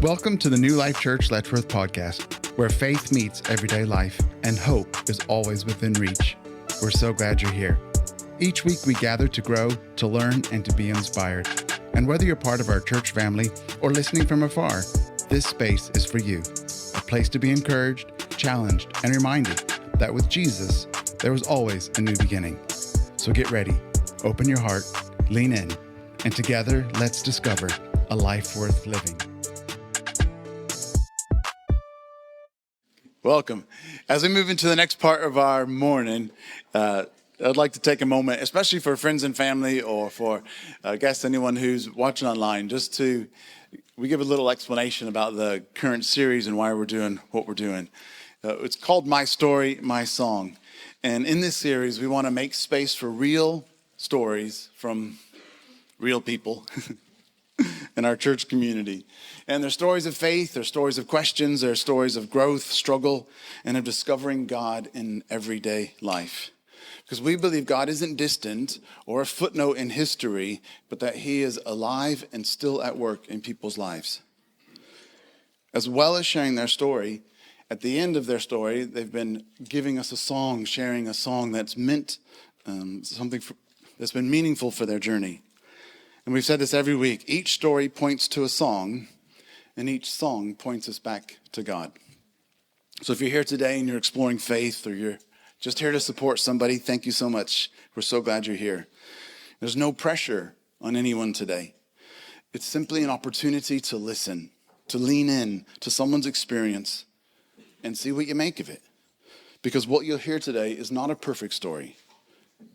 Welcome to the New Life Church Letchworth podcast, where faith meets everyday life and hope is always within reach. We're so glad you're here. Each week we gather to grow, to learn, and to be inspired. And whether you're part of our church family or listening from afar, this space is for you. A place to be encouraged, challenged, and reminded that with Jesus, there was always a new beginning. So get ready, open your heart, lean in, and together let's discover a life worth living. Welcome. As we move into the next part of our morning, I'd like to take a moment, especially for friends and family or for guests, anyone who's watching online, we give a little explanation about the current series and why we're doing what we're doing. It's called My Story, My Song. And in this series, we want to make space for real stories from real people in our church community. And they're stories of faith, they're stories of questions, they're stories of growth, struggle, and of discovering God in everyday life. Because we believe God isn't distant or a footnote in history, but that he is alive and still at work in people's lives. As well as sharing their story, at the end of their story, they've been giving us a song, sharing a song that's meant that's been meaningful for their journey. And we've said this every week. Each story points to a song, and each song points us back to God. So if you're here today and you're exploring faith, or you're just here to support somebody, thank you so much. We're so glad you're here. There's no pressure on anyone today. It's simply an opportunity to listen, to lean in to someone's experience and see what you make of it. Because what you'll hear today is not a perfect story.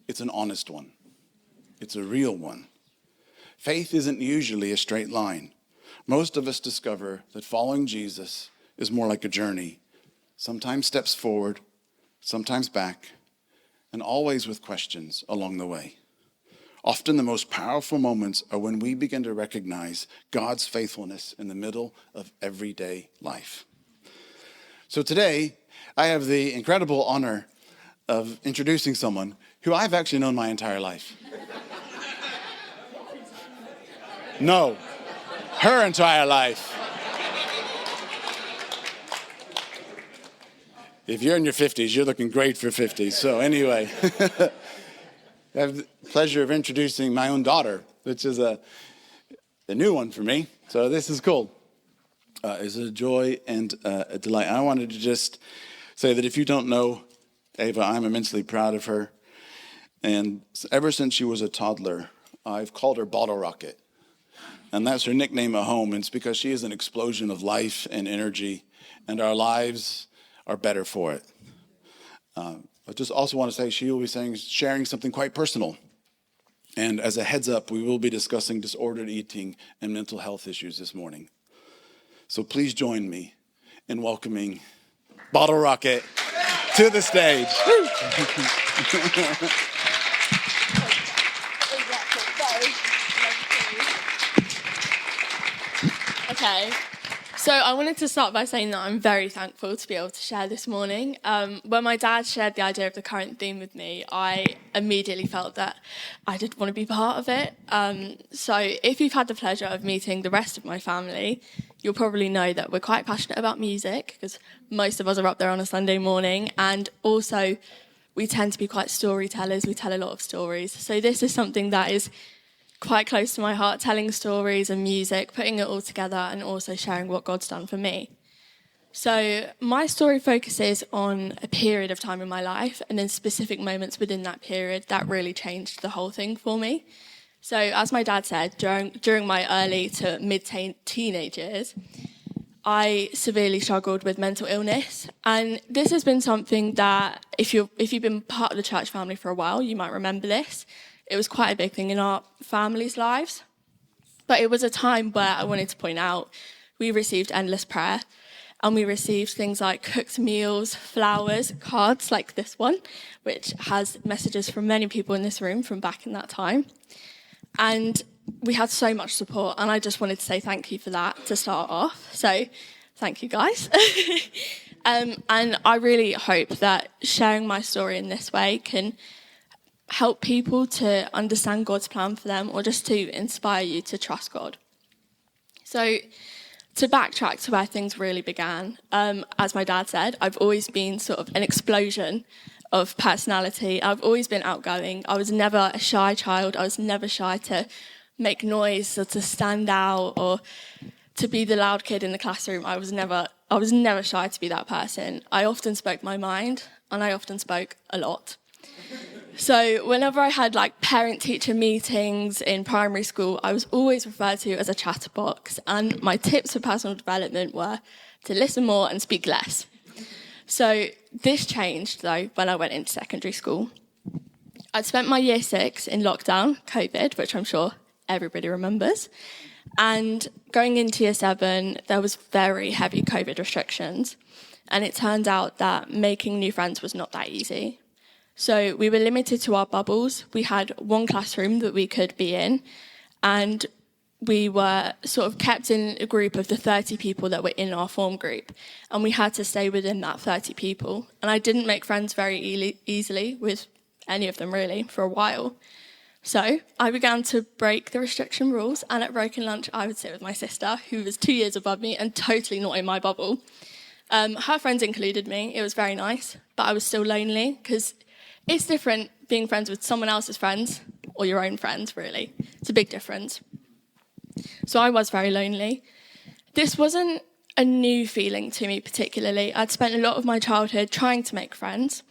It's an honest one. It's a real one. Faith isn't usually a straight line. Most of us discover that following Jesus is more like a journey. Sometimes steps forward, sometimes back, and always with questions along the way. Often the most powerful moments are when we begin to recognize God's faithfulness in the middle of everyday life. So today, I have the incredible honor of introducing someone who I've actually known my entire life. No, her entire life. If you're in your 50s, you're looking great for 50s. So anyway, I have the pleasure of introducing my own daughter, which is a new one for me. So this is cool. It's a joy and a delight. And I wanted to just say that if you don't know Ava, I'm immensely proud of her. And ever since she was a toddler, I've called her Bottle Rocket. And that's her nickname at home. And it's because she is an explosion of life and energy, and our lives are better for it. I just also want to say she will be sharing something quite personal. And as a heads up, we will be discussing disordered eating and mental health issues this morning. So please join me in welcoming Bottle Rocket to the stage. Okay, so I wanted to start by saying that I'm very thankful to be able to share this morning. When my dad shared the idea of the current theme with me, I immediately felt that I did want to be part of it. So if you've had the pleasure of meeting the rest of my family, you'll probably know that we're quite passionate about music, because most of us are up there on a Sunday morning, and also we tend to be quite storytellers. We tell a lot of stories. So this is something that is quite close to my heart, telling stories and music, putting it all together, and also sharing what God's done for me. So my story focuses on a period of time in my life, and then specific moments within that period that really changed the whole thing for me. So as my dad said, during my early to mid-teenage years, I severely struggled with mental illness. And this has been something that, if you've been part of the church family for a while, you might remember this. It was quite a big thing in our family's lives. But it was a time where I wanted to point out we received endless prayer, and we received things like cooked meals, flowers, cards like this one, which has messages from many people in this room from back in that time. And we had so much support, and I just wanted to say thank you for that to start off. So thank you, guys. And I really hope that sharing my story in this way can help people to understand God's plan for them, or just to inspire you to trust God. So To backtrack to where things really began, as my dad said, I've always been sort of an explosion of personality. I've always been outgoing. I was never a shy child. I was never shy to make noise or to stand out or to be the loud kid in the classroom. I was never shy to be that person. I often spoke my mind, and I often spoke a lot. So whenever I had like parent-teacher meetings in primary school, I was always referred to as a chatterbox, and my tips for personal development were to listen more and speak less. So this changed, though, when I went into secondary school. I'd spent my year 6 in lockdown, COVID, which I'm sure everybody remembers, and going into year 7, there was very heavy COVID restrictions, and it turned out that making new friends was not that easy. So we were limited to our bubbles. We had one classroom that we could be in, and we were sort of kept in a group of the 30 people that were in our form group, and we had to stay within that 30 people. And I didn't make friends very easily with any of them, really, for a while. So I began to break the restriction rules, and at break and lunch, I would sit with my sister, who was 2 years above me and totally not in my bubble. Her friends included me. It was very nice, but I was still lonely because it's different being friends with someone else's friends or your own friends, really. It's a big difference. So I was very lonely. This wasn't a new feeling to me particularly. I'd spent a lot of my childhood trying to make friends.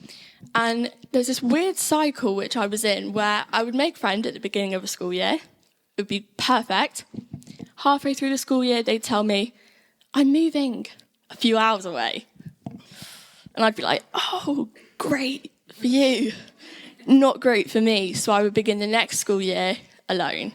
And there's this weird cycle which I was in where I would make friends at the beginning of a school year. It would be perfect. Halfway through the school year, they'd tell me, I'm moving a few hours away. And I'd be like, oh, great for you. Not great for me. So I would begin the next school year alone.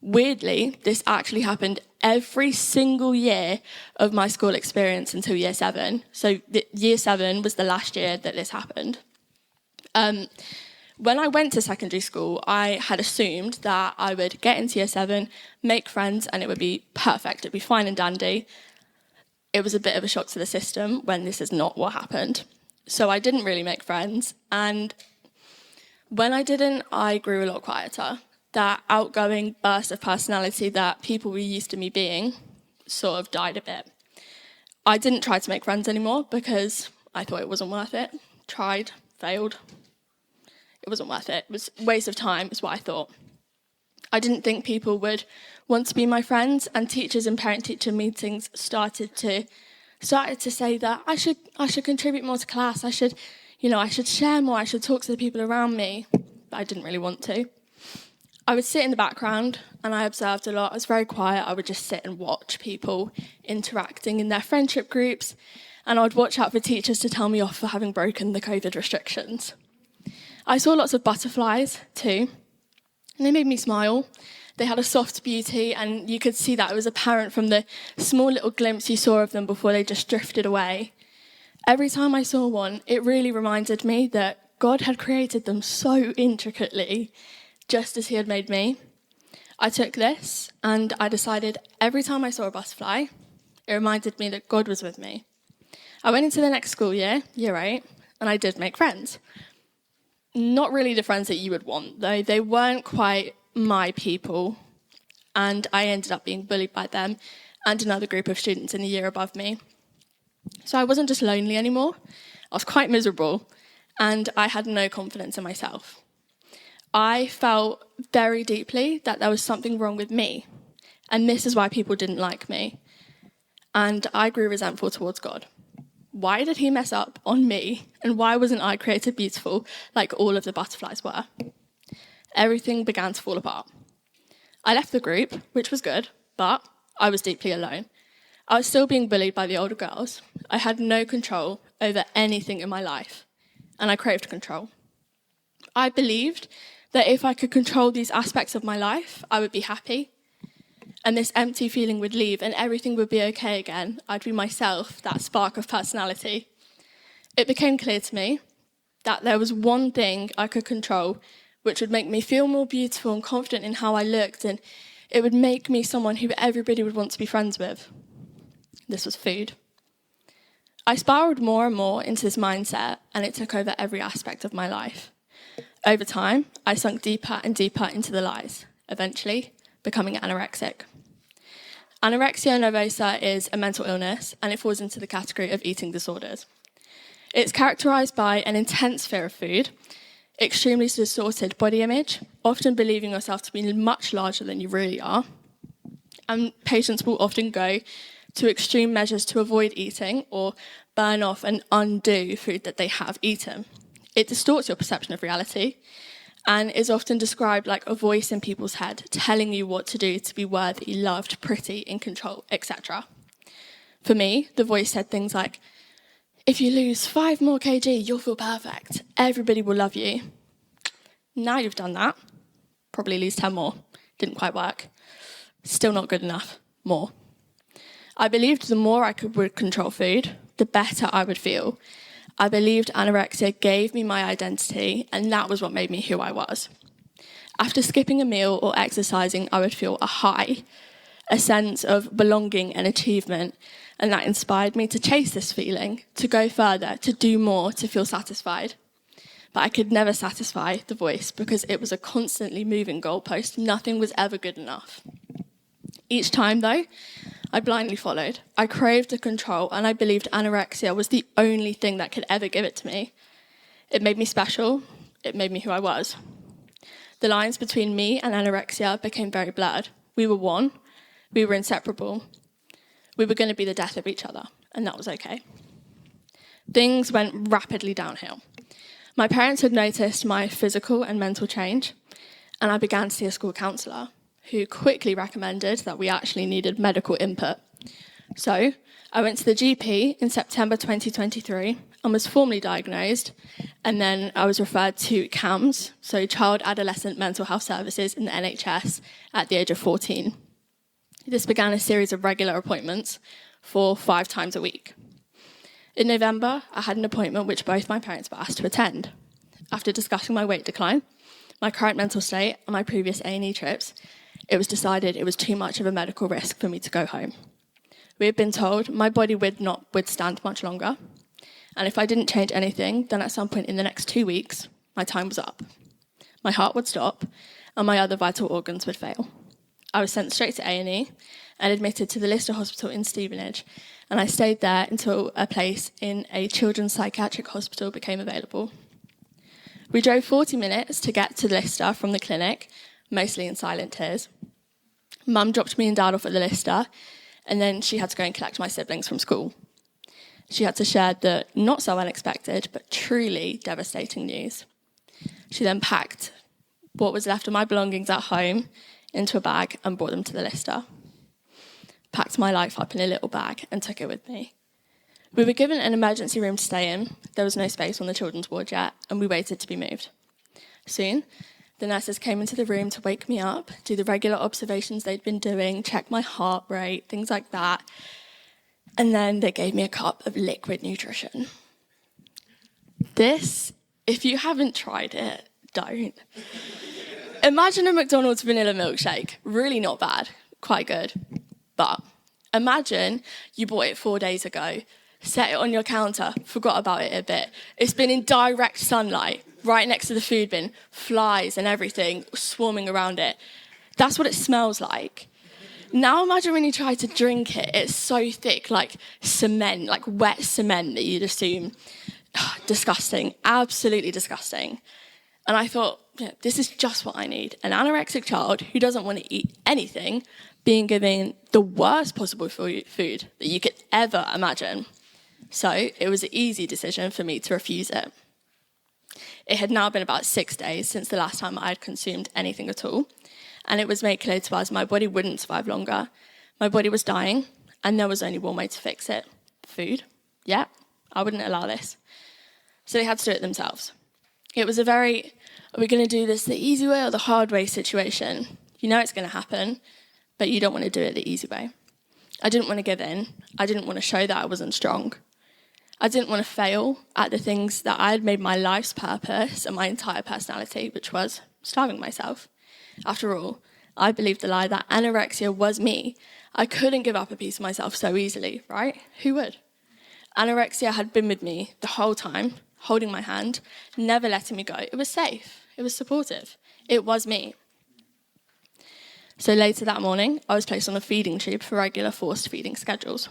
Weirdly, this actually happened every single year of my school experience until year 7. So year 7 was the last year that this happened. When I went to secondary school, I had assumed that I would get into year 7, make friends, and it would be perfect. It'd be fine and dandy. It was a bit of a shock to the system when this is not what happened. So I didn't really make friends, and when I didn't, I grew a lot quieter. That outgoing burst of personality that people were used to me being sort of died a bit. I didn't try to make friends anymore because I thought it wasn't worth it. Tried, failed. It wasn't worth it. It was a waste of time, is what I thought. I didn't think people would want to be my friends, and teachers in parent-teacher meetings started to say that I should contribute more to class. I should share more. I should talk to the people around me. But I didn't really want to. I would sit in the background and I observed a lot. I was very quiet. I would just sit and watch people interacting in their friendship groups, and I would watch out for teachers to tell me off for having broken the COVID restrictions. I saw lots of butterflies too, and they made me smile. They had a soft beauty, and you could see that it was apparent from the small little glimpse you saw of them before they just drifted away. Every time I saw one, it really reminded me that God had created them so intricately, just as he had made me. I took this and I decided every time I saw a butterfly, it reminded me that God was with me. I went into the next school year, year 8, and I did make friends. Not really the friends that you would want, though. They weren't quite my people, and I ended up being bullied by them and another group of students in the year above me. So I wasn't just lonely anymore. I was quite miserable, and I had no confidence in myself. I felt very deeply that there was something wrong with me, and this is why people didn't like me. And I grew resentful towards God. Why did he mess up on me, and why wasn't I created beautiful like all of the butterflies were? Everything began to fall apart. I left the group, which was good, but I was deeply alone. I was still being bullied by the older girls. I had no control over anything in my life, and I craved control. I believed that if I could control these aspects of my life, I would be happy, and this empty feeling would leave and everything would be okay again. I'd be myself, that spark of personality. It became clear to me that there was one thing I could control which would make me feel more beautiful and confident in how I looked, and it would make me someone who everybody would want to be friends with. This was food. I spiraled more and more into this mindset, and it took over every aspect of my life. Over time, I sunk deeper and deeper into the lies, eventually becoming anorexic. Anorexia nervosa is a mental illness, and it falls into the category of eating disorders. It's characterised by an intense fear of food, extremely distorted body image, often believing yourself to be much larger than you really are, and patients will often go to extreme measures to avoid eating or burn off and undo food that they have eaten. It distorts your perception of reality and is often described like a voice in people's head telling you what to do to be worthy, loved, pretty, in control, etc. For me, the voice said things like, if you lose 5 more kg, you'll feel perfect. Everybody will love you. Now you've done that, probably lose 10 more. Didn't quite work. Still not good enough. More. I believed the more I would control food, the better I would feel. I believed anorexia gave me my identity, and that was what made me who I was. After skipping a meal or exercising, I would feel a high, a sense of belonging and achievement, and that inspired me to chase this feeling, to go further, to do more, to feel satisfied. But I could never satisfy the voice because it was a constantly moving goalpost. Nothing was ever good enough. Each time, though, I blindly followed. I craved the control, and I believed anorexia was the only thing that could ever give it to me. It made me special. It made me who I was. The lines between me and anorexia became very blurred. We were one. We were inseparable. We were going to be the death of each other, and that was okay. Things went rapidly downhill. My parents had noticed my physical and mental change, and I began to see a school counsellor who quickly recommended that we actually needed medical input. So I went to the GP in September 2023 and was formally diagnosed, and then I was referred to CAMS, so Child Adolescent Mental Health Services in the NHS, at the age of 14. This began a series of regular appointments for 5 times a week. In November, I had an appointment which both my parents were asked to attend. After discussing my weight decline, my current mental state, and my previous A&E trips, it was decided it was too much of a medical risk for me to go home. We had been told my body would not withstand much longer, and if I didn't change anything, then at some point in the next 2 weeks, my time was up. My heart would stop, and my other vital organs would fail. I was sent straight to A&E and admitted to the Lister Hospital in Stevenage, and I stayed there until a place in a children's psychiatric hospital became available. We drove 40 minutes to get to Lister from the clinic, mostly in silent tears. Mum dropped me and Dad off at the Lister, and then she had to go and collect my siblings from school. She had to share the not so unexpected, but truly devastating news. She then packed what was left of my belongings at home into a bag and brought them to the Lister. Packed my life up in a little bag and took it with me. We were given an emergency room to stay in. There was no space on the children's ward yet, and we waited to be moved. Soon, the nurses came into the room to wake me up, do the regular observations they'd been doing, check my heart rate, things like that. And then they gave me a cup of liquid nutrition. This, if you haven't tried it, don't. Imagine a McDonald's vanilla milkshake. Really not bad. Quite good. But imagine you bought it 4 days ago, set it on your counter, forgot about it a bit. It's been in direct sunlight, right next to the food bin, flies and everything swarming around it. That's what it smells like. Now imagine when you try to drink it, it's so thick, like cement, like wet cement that you'd assume. Disgusting, absolutely disgusting. And I thought, yeah, this is just what I need. An anorexic child who doesn't want to eat anything being given the worst possible food that you could ever imagine. So it was an easy decision for me to refuse it. It had now been about 6 days since the last time I had consumed anything at all, and it was made clear to us my body wouldn't survive longer. My body was dying, and there was only one way to fix it. Food. Yeah, I wouldn't allow this. So they had to do it themselves. It was a very, are we going to do this the easy way or the hard way situation? You know it's going to happen, but you don't want to do it the easy way. I didn't want to give in. I didn't want to show that I wasn't strong. I didn't want to fail at the things that I had made my life's purpose and my entire personality, which was starving myself. After all, I believed the lie that anorexia was me. I couldn't give up a piece of myself so easily, right? Who would? Anorexia had been with me the whole time, holding my hand, never letting me go. It was safe. It was supportive. It was me. So later that morning, I was placed on a feeding tube for regular forced feeding schedules.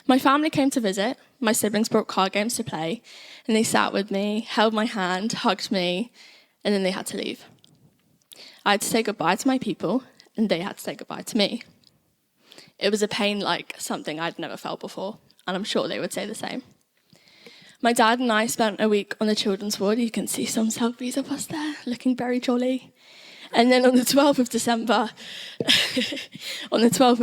My family came to visit, my siblings brought card games to play, and they sat with me, held my hand, hugged me, and then they had to leave. I had to say goodbye to my people, and they had to say goodbye to me. It was a pain like something I'd never felt before, and I'm sure they would say the same. My dad and I spent a week on the children's ward. You can see some selfies of us there, looking very jolly. And then on the 12th of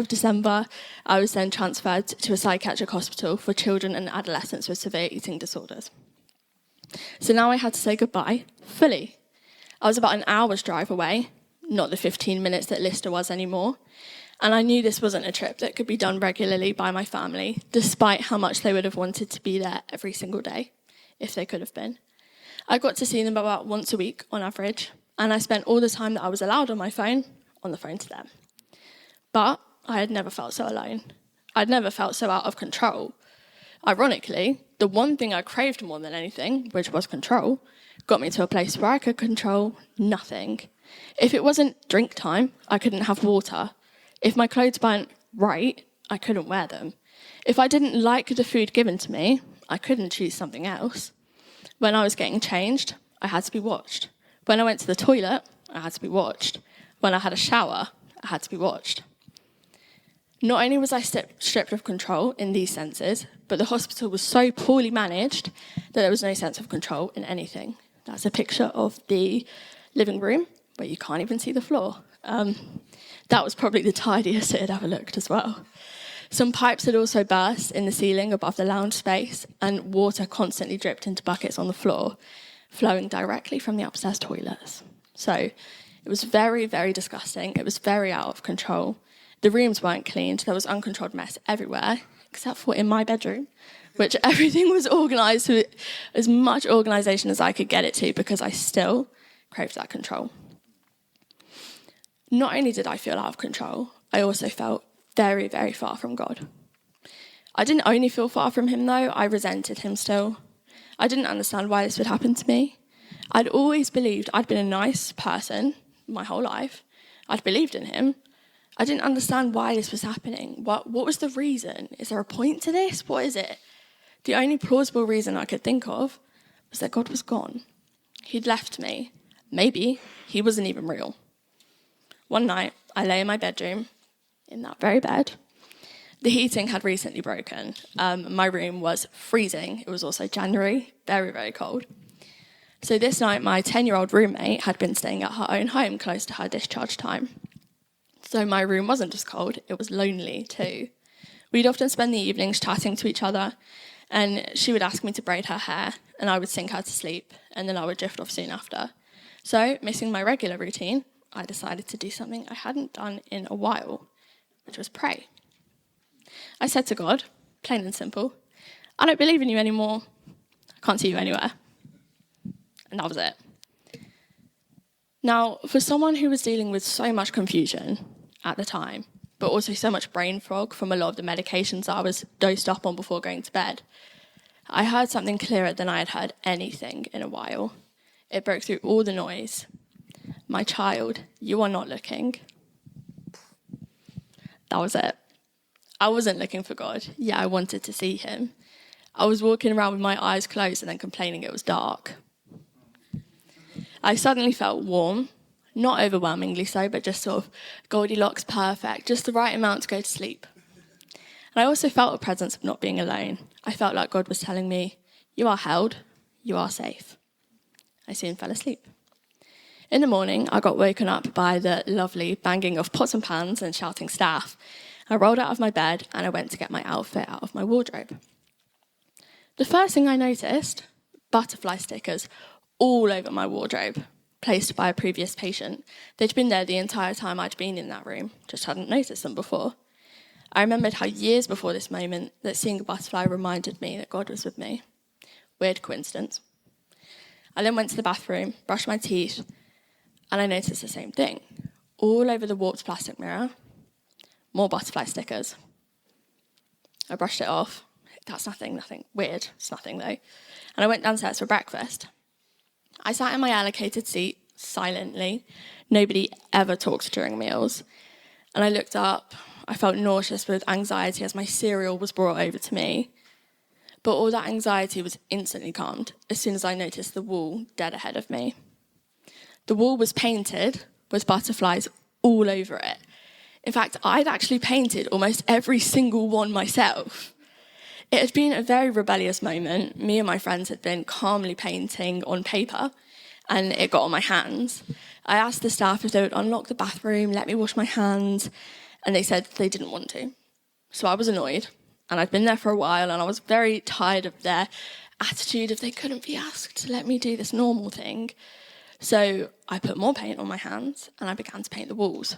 December, I was then transferred to a psychiatric hospital for children and adolescents with severe eating disorders. So now I had to say goodbye fully. I was about an hour's drive away, not the 15 minutes that Lister was anymore. And I knew this wasn't a trip that could be done regularly by my family, despite how much they would have wanted to be there every single day, if they could have been. I got to see them about once a week on average, and I spent all the time that I was allowed on the phone to them. But I had never felt so alone. I'd never felt so out of control. Ironically, the one thing I craved more than anything, which was control, got me to a place where I could control nothing. If it wasn't drink time, I couldn't have water. If my clothes weren't right, I couldn't wear them. If I didn't like the food given to me, I couldn't choose something else. When I was getting changed, I had to be watched. When I went to the toilet, I had to be watched. When I had a shower, I had to be watched. Not only was I stripped of control in these senses, but the hospital was so poorly managed that there was no sense of control in anything. That's a picture of the living room where you can't even see the floor. That was probably the tidiest it had ever looked as well. Some pipes had also burst in the ceiling above the lounge space, and water constantly dripped into buckets on the floor, flowing directly from the upstairs toilets. So it was very, very disgusting. It was very out of control. The rooms weren't cleaned. There was uncontrolled mess everywhere, except for in my bedroom, which everything was organised with as much organisation as I could get it to, because I still craved that control. Not only did I feel out of control, I also felt very, very far from God. I didn't only feel far from him, though. I resented him still. I didn't understand why this would happen to me. I'd always believed I'd been a nice person my whole life. I'd believed in him. I didn't understand why this was happening. What was the reason? Is there a point to this? What is it? The only plausible reason I could think of was that God was gone. He'd left me. Maybe he wasn't even real. One night, I lay in my bedroom, in that very bed. The heating had recently broken. My room was freezing. It was also January, very, very cold. So this night, my 10-year-old roommate had been staying at her own home close to her discharge time. So my room wasn't just cold, it was lonely too. We'd often spend the evenings chatting to each other, and she would ask me to braid her hair, and I would sing her to sleep, and then I would drift off soon after. So, missing my regular routine, I decided to do something I hadn't done in a while, which was pray. I said to God, plain and simple, I don't believe in you anymore. I can't see you anywhere. And that was it. Now, for someone who was dealing with so much confusion at the time, but also so much brain fog from a lot of the medications I was dosed up on before going to bed, I heard something clearer than I had heard anything in a while. It broke through all the noise. My child, you are not looking. That was it. I wasn't looking for God. Yeah, I wanted to see him. I was walking around with my eyes closed and then complaining it was dark. I suddenly felt warm, not overwhelmingly so, but just sort of Goldilocks perfect, just the right amount to go to sleep. And I also felt a presence of not being alone. I felt like God was telling me, you are held, you are safe. I soon fell asleep. In the morning, I got woken up by the lovely banging of pots and pans and shouting staff. I rolled out of my bed and I went to get my outfit out of my wardrobe. The first thing I noticed, butterfly stickers all over my wardrobe, placed by a previous patient. They'd been there the entire time I'd been in that room, just hadn't noticed them before. I remembered how years before this moment that seeing a butterfly reminded me that God was with me. Weird coincidence. I then went to the bathroom, brushed my teeth, and I noticed the same thing. All over the warped plastic mirror, more butterfly stickers. I brushed it off. That's nothing weird. It's nothing though. And I went downstairs for breakfast. I sat in my allocated seat silently, Nobody ever talked during meals. And I looked up. I felt nauseous with anxiety as my cereal was brought over to me. But all that anxiety was instantly calmed as soon as I noticed the wall dead ahead of me. The wall was painted with butterflies all over it. In fact, I'd actually painted almost every single one myself. It had been a very rebellious moment. Me and my friends had been calmly painting on paper, and it got on my hands. I asked the staff if they would unlock the bathroom, let me wash my hands, and they said they didn't want to. So I was annoyed, and I'd been there for a while, and I was very tired of their attitude if they couldn't be asked to let me do this normal thing. So I put more paint on my hands, and I began to paint the walls.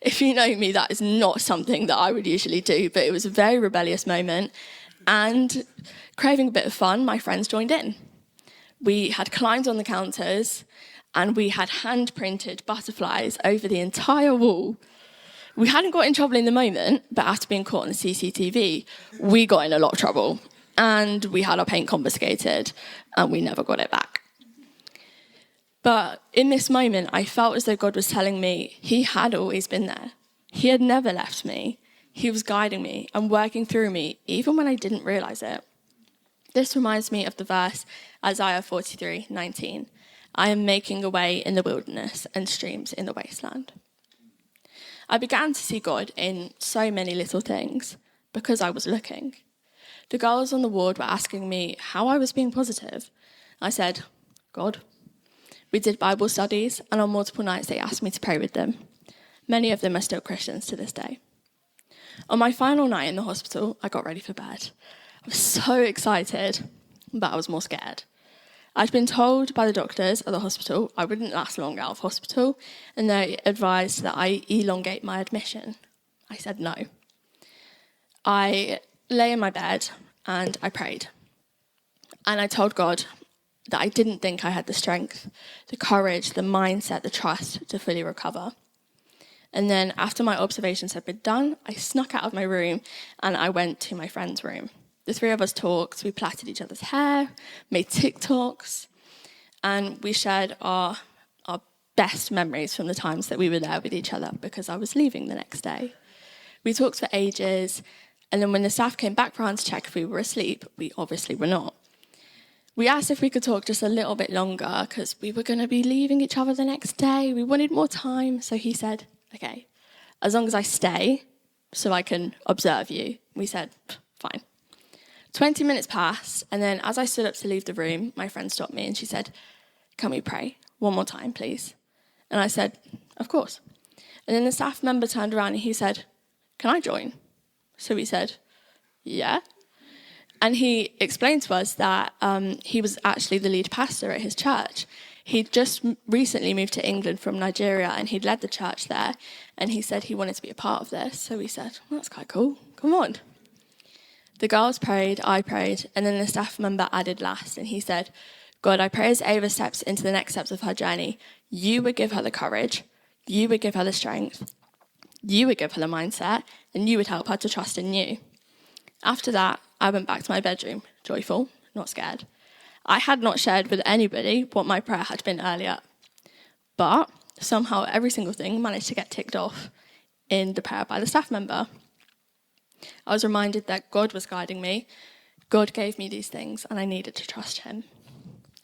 If you know me, that is not something that I would usually do, but it was a very rebellious moment, and craving a bit of fun, my friends joined in. We had climbed on the counters, and we had hand-printed butterflies over the entire wall. We hadn't got in trouble in the moment, but after being caught on the CCTV, we got in a lot of trouble, and we had our paint confiscated, and we never got it back. But in this moment, I felt as though God was telling me he had always been there. He had never left me. He was guiding me and working through me, even when I didn't realize it. This reminds me of the verse, Isaiah 43:19. I am making a way in the wilderness and streams in the wasteland. I began to see God in so many little things because I was looking. The girls on the ward were asking me how I was being positive. I said, God. We did Bible studies, and on multiple nights they asked me to pray with them. Many of them are still Christians to this day. On my final night in the hospital, I got ready for bed. I was so excited, but I was more scared. I'd been told by the doctors at the hospital I wouldn't last long out of hospital, and they advised that I elongate my admission. I said no. I lay in my bed and I prayed. And I told God that I didn't think I had the strength, the courage, the mindset, the trust to fully recover. And then after my observations had been done, I snuck out of my room and I went to my friend's room. The three of us talked, we plaited each other's hair, made TikToks, and we shared our best memories from the times that we were there with each other because I was leaving the next day. We talked for ages, and then when the staff came back round to check if we were asleep, we obviously were not. We asked if we could talk just a little bit longer because we were going to be leaving each other the next day. We wanted more time. So he said, okay, as long as I stay so I can observe you. We said, fine. 20 minutes passed. And then as I stood up to leave the room, my friend stopped me and she said, can we pray one more time, please? And I said, of course. And then the staff member turned around and he said, can I join? So we said, yeah. And he explained to us that he was actually the lead pastor at his church. He'd just recently moved to England from Nigeria and he'd led the church there. And he said he wanted to be a part of this. So we said, well, that's quite cool. Come on. The girls prayed, I prayed, and then the staff member added last. And he said, God, I pray as Ava steps into the next steps of her journey, you would give her the courage, you would give her the strength, you would give her the mindset, and you would help her to trust in you. After that, I went back to my bedroom, joyful, not scared. I had not shared with anybody what my prayer had been earlier, but somehow every single thing managed to get ticked off in the prayer by the staff member. I was reminded that God was guiding me. God gave me these things, and I needed to trust him.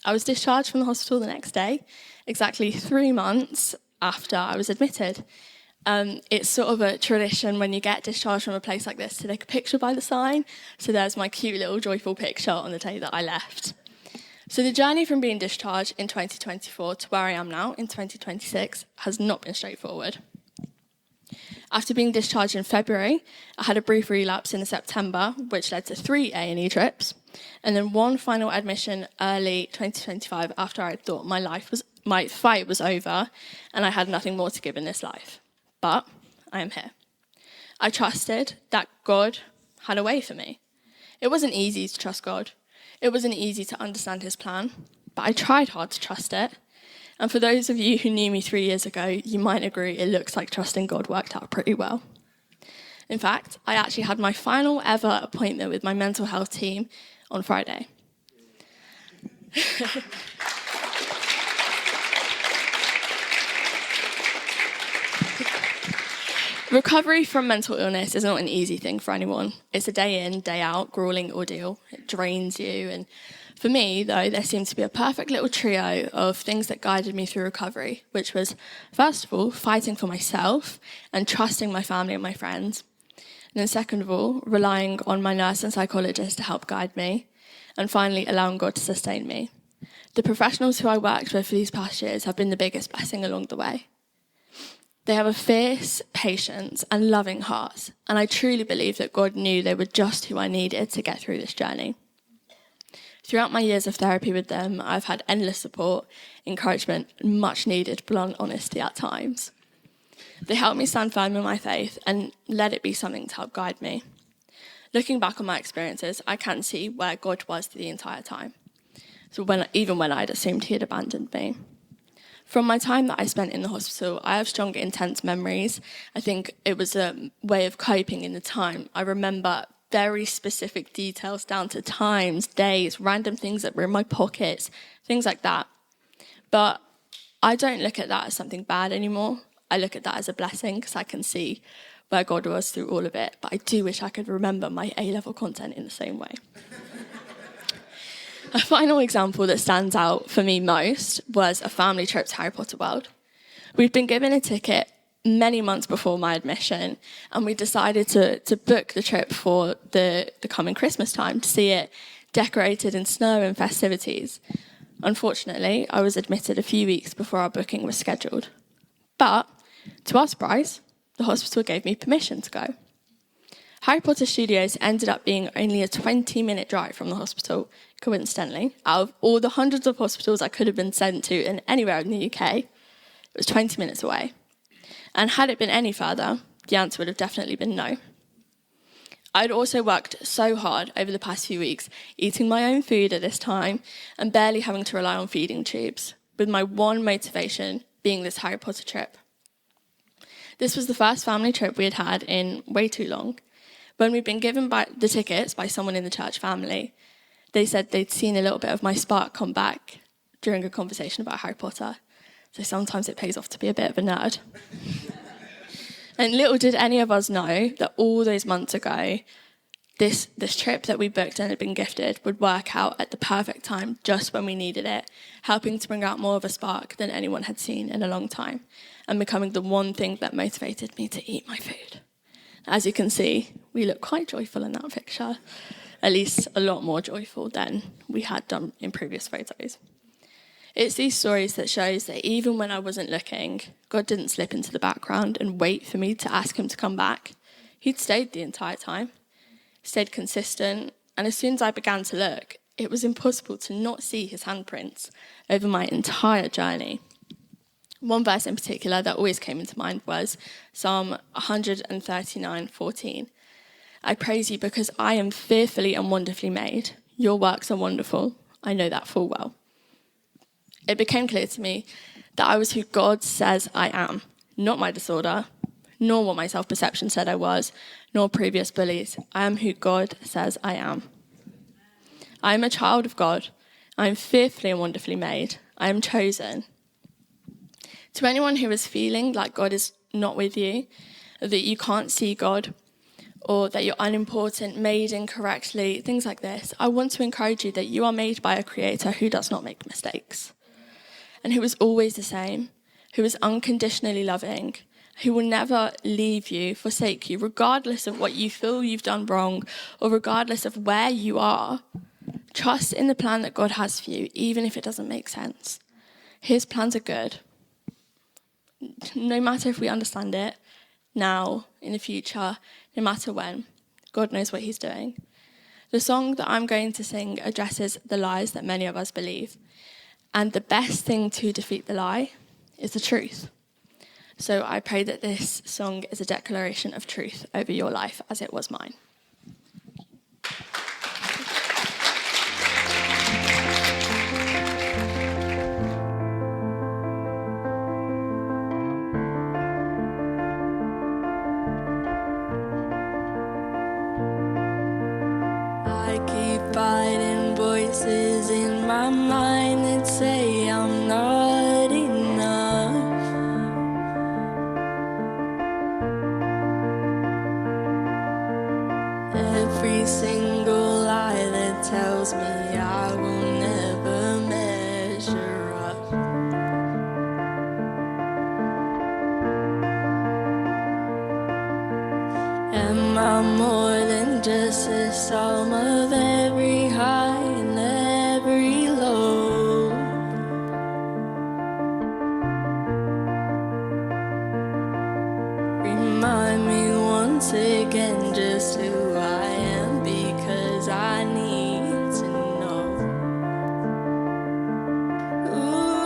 I was discharged from the hospital the next day, exactly 3 months after I was admitted. It's sort of a tradition when you get discharged from a place like this to take a picture by the sign. So there's my cute little joyful picture on the day that I left. So the journey from being discharged in 2024 to where I am now in 2026 has not been straightforward. After being discharged in February, I had a brief relapse in September, which led to 3 A&E trips, and then 1 final admission early 2025 after I thought my fight was over and I had nothing more to give in this life. But I am here. I trusted that God had a way for me. It wasn't easy to trust God. It wasn't easy to understand his plan, but I tried hard to trust it. And for those of you who knew me 3 years ago, you might agree it looks like trusting God worked out pretty well. In fact, I actually had my final ever appointment with my mental health team on Friday. Recovery from mental illness is not an easy thing for anyone. It's a day in, day out, grueling ordeal. It drains you. And for me, though, there seemed to be a perfect little trio of things that guided me through recovery, which was, first of all, fighting for myself and trusting my family and my friends. And then second of all, relying on my nurse and psychologist to help guide me. And finally, allowing God to sustain me. The professionals who I worked with for these past years have been the biggest blessing along the way. They have a fierce patience and loving hearts, and I truly believe that God knew they were just who I needed to get through this journey. Throughout my years of therapy with them, I've had endless support, encouragement, and much needed blunt honesty at times. They helped me stand firm in my faith and let it be something to help guide me. Looking back on my experiences, I can see where God was the entire time. So even when I'd assumed he had abandoned me. From my time that I spent in the hospital, I have strong, intense memories. I think it was a way of coping in the time. I remember very specific details down to times, days, random things that were in my pockets, things like that. But I don't look at that as something bad anymore. I look at that as a blessing because I can see where God was through all of it. But I do wish I could remember my A-level content in the same way. A final example that stands out for me most was a family trip to Harry Potter World. We'd been given a ticket many months before my admission, and we decided to book the trip for the coming Christmas time to see it decorated in snow and festivities. Unfortunately, I was admitted a few weeks before our booking was scheduled. But, to our surprise, the hospital gave me permission to go. Harry Potter Studios ended up being only a 20-minute drive from the hospital, coincidentally. Out of all the hundreds of hospitals I could have been sent to in anywhere in the UK, it was 20 minutes away. And had it been any further, the answer would have definitely been no. I'd also worked so hard over the past few weeks, eating my own food at this time and barely having to rely on feeding tubes, with my one motivation being this Harry Potter trip. This was the first family trip we had had in way too long. When we'd been given the tickets by someone in the church family, they said they'd seen a little bit of my spark come back during a conversation about Harry Potter. So sometimes it pays off to be a bit of a nerd. And little did any of us know that all those months ago, this trip that we booked and had been gifted would work out at the perfect time, just when we needed it, helping to bring out more of a spark than anyone had seen in a long time, and becoming the one thing that motivated me to eat my food. As you can see, we look quite joyful in that picture, at least a lot more joyful than we had done in previous photos. It's these stories that shows that even when I wasn't looking, God didn't slip into the background and wait for me to ask him to come back. He'd stayed the entire time, stayed consistent, and as soon as I began to look, it was impossible to not see his handprints over my entire journey. One verse in particular that always came into mind was Psalm 139:14. I praise you because I am fearfully and wonderfully made. Your works are wonderful. I know that full well. It became clear to me that I was who God says I am, not my disorder, nor what my self-perception said I was, nor previous beliefs. I am who God says I am. I am a child of God. I am fearfully and wonderfully made. I am chosen. To anyone who is feeling like God is not with you, that you can't see God, or that you're unimportant, made incorrectly, things like this, I want to encourage you that you are made by a creator who does not make mistakes, and who is always the same, who is unconditionally loving, who will never leave you, forsake you, regardless of what you feel you've done wrong, or regardless of where you are. Trust in the plan that God has for you, even if it doesn't make sense. His plans are good. No matter if we understand it now, in the future, no matter when, God knows what he's doing. The song that I'm going to sing addresses the lies that many of us believe. And the best thing to defeat the lie is the truth. So I pray that this song is a declaration of truth over your life as it was mine. I keep fighting voices in my mind that say I'm not enough. Every single lie that tells me I will never measure up. Am I more than just a sum of every high and every low? Remind me once again just who I am, because I need to know. Ooh,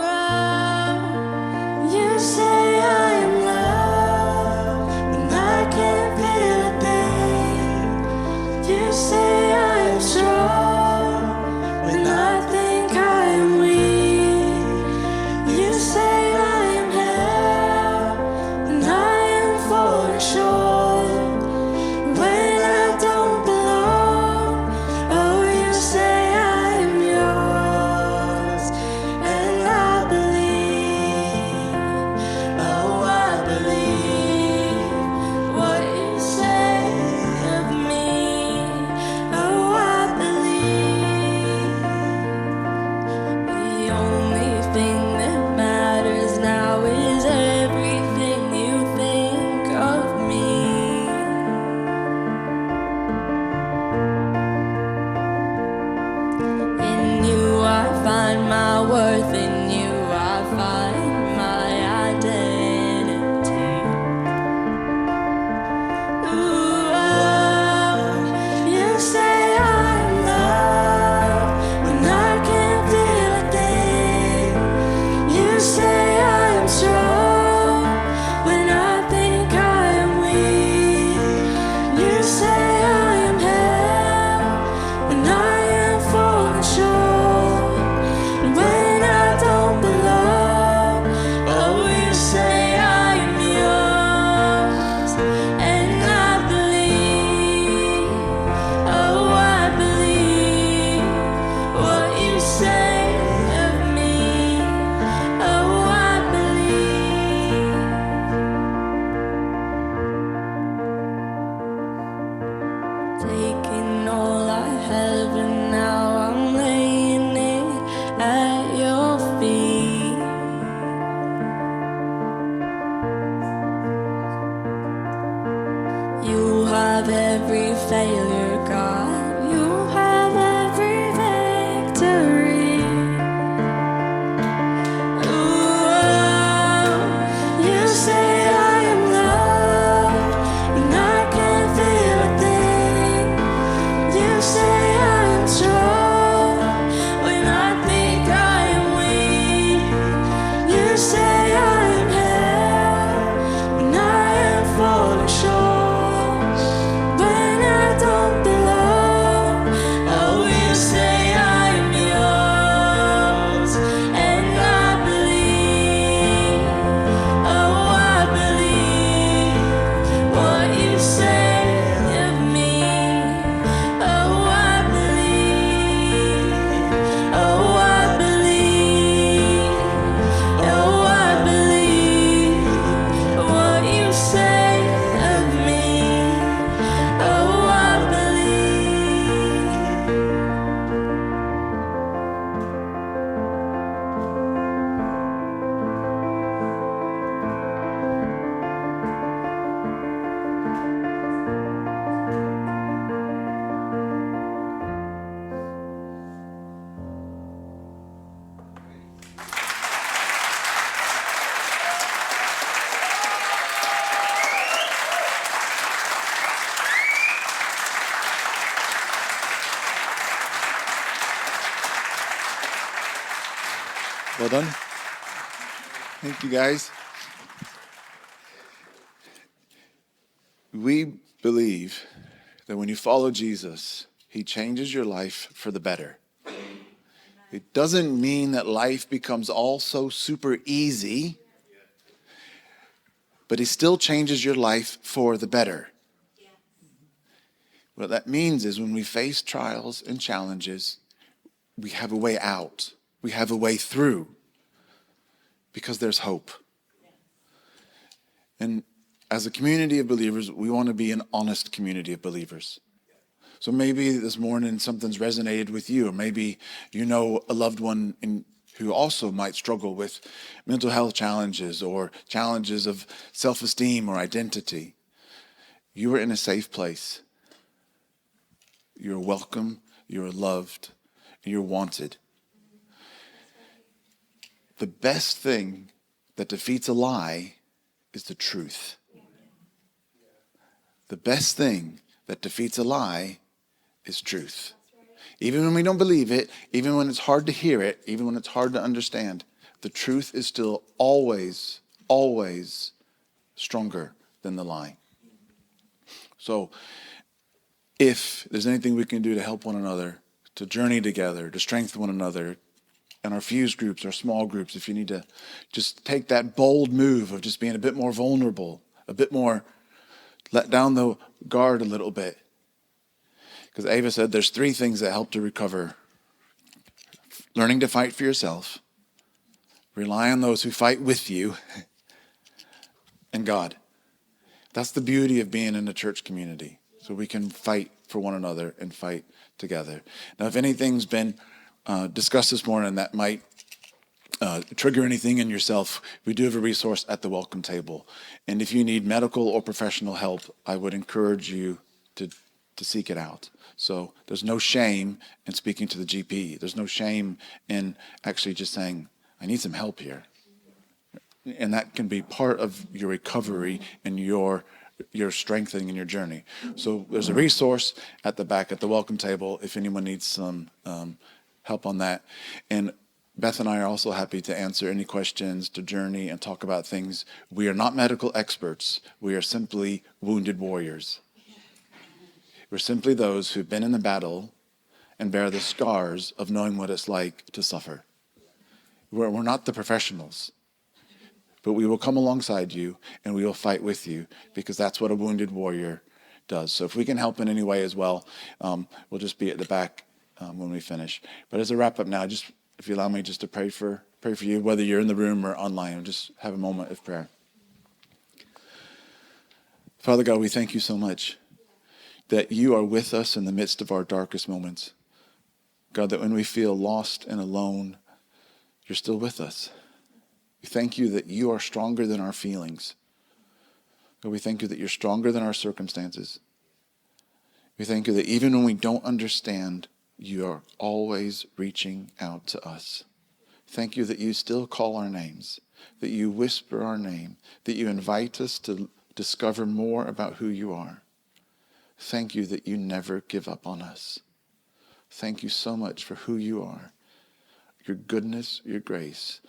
you say I am loved when I can't feel a thing. You say I am strong when I think I am weak. You say I am held when I am falling short, when I don't belong. Oh, you say I am yours, and I believe. Oh, I believe what you say of me. Oh, I believe. The only thing that matters now is everything you think of me. In you I find my worth, in you I find my identity. Ooh, you say I'm loved when I can't feel a thing. You say I am strong when I think I am weak. You say I am held when I am falling short, when I don't belong. Oh, you say I am yours, and I believe. Oh, I believe what you say of me. Oh, I believe. Taking all I have and now I'm laying it at your feet. You have every failure, God. You have every victory. Ooh, you say I am loved when I can't feel a thing. You say I am strong when I think I am weak. You say I am held when I am falling short, when I don't belong. Oh, you say I am yours, and I believe. Oh, I believe what you say of me. Oh, I believe. Oh, I believe. Oh, I believe what you say of me. Oh, I believe. Well done. Thank you, guys. We believe that when you follow Jesus, he changes your life for the better. It doesn't mean that life becomes all so super easy, but he still changes your life for the better. What that means is when we face trials and challenges, we have a way out. We have a way through because there's hope. And as a community of believers, we want to be an honest community of believers. So maybe this morning something's resonated with you, or maybe you know a loved one who also might struggle with mental health challenges or challenges of self-esteem or identity. You are in a safe place. You're welcome, you're loved, and you're wanted. The best thing that defeats a lie is the truth. The best thing that defeats a lie is truth. Even when we don't believe it, even when it's hard to hear it, even when it's hard to understand, the truth is still always, always stronger than the lie. So if there's anything we can do to help one another, to journey together, to strengthen one another, and our fuse groups, our small groups, if you need to just take that bold move of just being a bit more vulnerable, a bit more let down the guard a little bit. Because Ava said there's 3 things that help to recover. Learning to fight for yourself, rely on those who fight with you, and God. That's the beauty of being in a church community. So we can fight for one another and fight together. Now, if anything's been discussed this morning that might trigger anything in yourself, we do have a resource at the welcome table. And if you need medical or professional help, I would encourage you to seek it out. So there's no shame in speaking to the GP. There's no shame in actually just saying, I need some help here. And that can be part of your recovery and your strengthening in your journey. So there's a resource at the back at the welcome table if anyone needs some help on that. And Beth and I are also happy to answer any questions, to journey and talk about things. We are not medical experts. We are simply wounded warriors. We're simply those who've been in the battle and bear the scars of knowing what it's like to suffer. We're not the professionals, but we will come alongside you and we will fight with you because that's what a wounded warrior does. So if we can help in any way as well, we'll just be at the back when we finish. But as a wrap up now, just if you allow me just to pray for you, whether you're in the room or online, just have a moment of prayer. Father God, we thank you so much that you are with us in the midst of our darkest moments. God, that when we feel lost and alone, you're still with us. We thank you that you are stronger than our feelings. God, we thank you that you're stronger than our circumstances. We thank you that even when we don't understand, you are always reaching out to us. Thank you that you still call our names, that you whisper our name, that you invite us to discover more about who you are. Thank you that you never give up on us. Thank you so much for who you are, your goodness, your grace,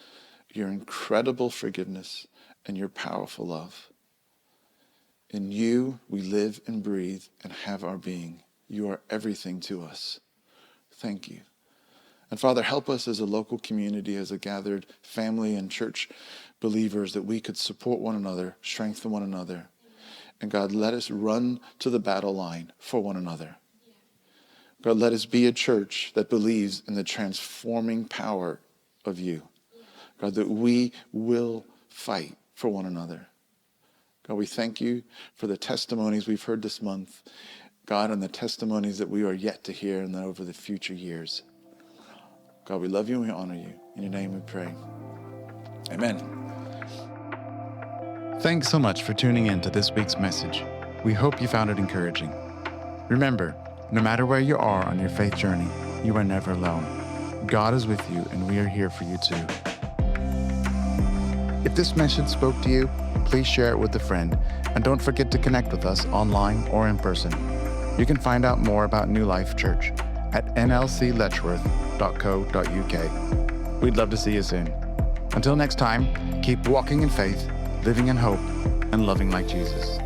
your incredible forgiveness, and your powerful love. In you, we live and breathe and have our being. You are everything to us. Thank you. And Father, help us as a local community, as a gathered family and church believers, that we could support one another, strengthen one another. And God, let us run to the battle line for one another. God, let us be a church that believes in the transforming power of you. God, that we will fight for one another. God, we thank you for the testimonies we've heard this month. God, and the testimonies that we are yet to hear and over the future years. God, we love you and we honor you. In your name we pray. Amen. Thanks so much for tuning in to this week's message. We hope you found it encouraging. Remember, no matter where you are on your faith journey, you are never alone. God is with you and we are here for you too. If this message spoke to you, please share it with a friend and don't forget to connect with us online or in person. You can find out more about New Life Church at nlcletchworth.co.uk. We'd love to see you soon. Until next time, keep walking in faith, living in hope, and loving like Jesus.